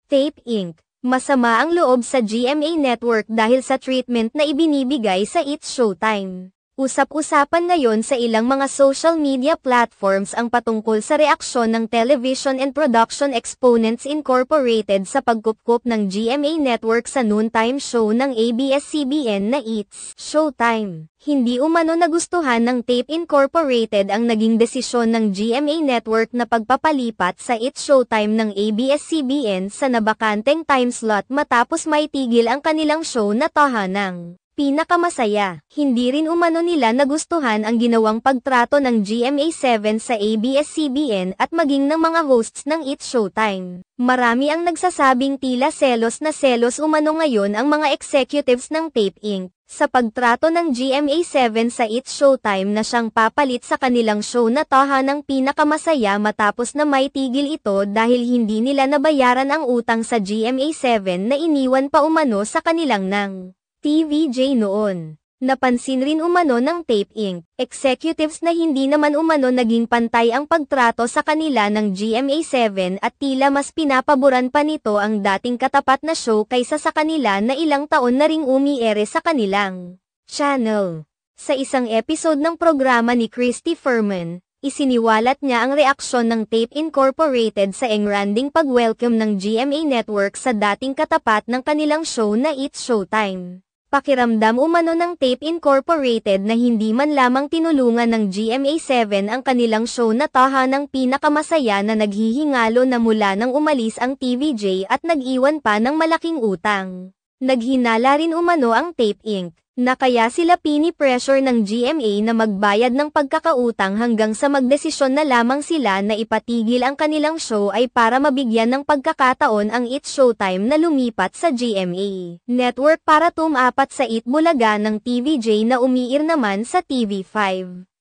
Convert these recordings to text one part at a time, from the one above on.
Tape Inc. Masama ang loob sa GMA Network dahil sa treatment na ibinibigay sa It's Showtime. Usap-usapan ngayon sa ilang mga social media platforms ang patungkol sa reaksyon ng Television and Production Exponents Incorporated sa pagkupkup ng GMA Network sa noontime show ng ABS-CBN na It's Showtime. Hindi umano nagustuhan ng Tape Incorporated ang naging desisyon ng GMA Network na pagpapalipat sa It's Showtime ng ABS-CBN sa nabakanteng time slot matapos maitigil ang kanilang show na Tahanang Pinakamasaya. Hindi rin umano nila nagustuhan ang ginawang pagtrato ng GMA7 sa ABS-CBN at maging ng mga hosts ng It's Showtime. Marami ang nagsasabing tila selos na selos umano ngayon ang mga executives ng Tape Inc. sa pagtrato ng GMA7 sa It's Showtime na siyang papalit sa kanilang show na Tahanang Pinakamasaya matapos na maitigil ito dahil hindi nila nabayaran ang utang sa GMA7 na iniwan pa umano sa kanilang ng TVJ noon. Napansin rin umano ng Tape Inc. executives na hindi naman umano naging pantay ang pagtrato sa kanila ng GMA7 at tila mas pinapaboran pa nito ang dating katapat na show kaysa sa kanila na ilang taon na ring umiere sa kanilang channel. Sa isang episode ng programa ni Christy Fermin, isiniwalat niya ang reaksyon ng Tape Incorporated sa engranding pag-welcome ng GMA Network sa dating katapat ng kanilang show na It's Showtime. Pakiramdam umano ng Tape Incorporated na hindi man lamang tinulungan ng GMA7 ang kanilang show na Tahanang Pinakamasaya na naghihingalo na mula nang umalis ang TVJ at nag-iwan pa ng malaking utang. Naghinala rin umano ang Tape Inc. na kaya sila pini-pressure ng GMA na magbayad ng pagkakautang hanggang sa magdesisyon na lamang sila na ipatigil ang kanilang show ay para mabigyan ng pagkakataon ang It's Showtime na lumipat sa GMA Network para tumapat sa It Bulaga ng TVJ na umiir naman sa TV5.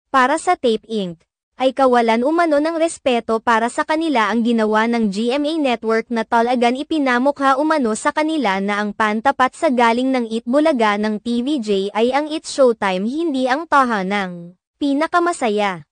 Para sa Tape Inc. ay kawalan umano ng respeto para sa kanila ang ginawa ng GMA Network na talagang ipinamukha umano sa kanila na ang pantapat sa galing ng It Bulaga ng TVJ ay ang It's Showtime hindi ang Tahanang Pinakamasaya.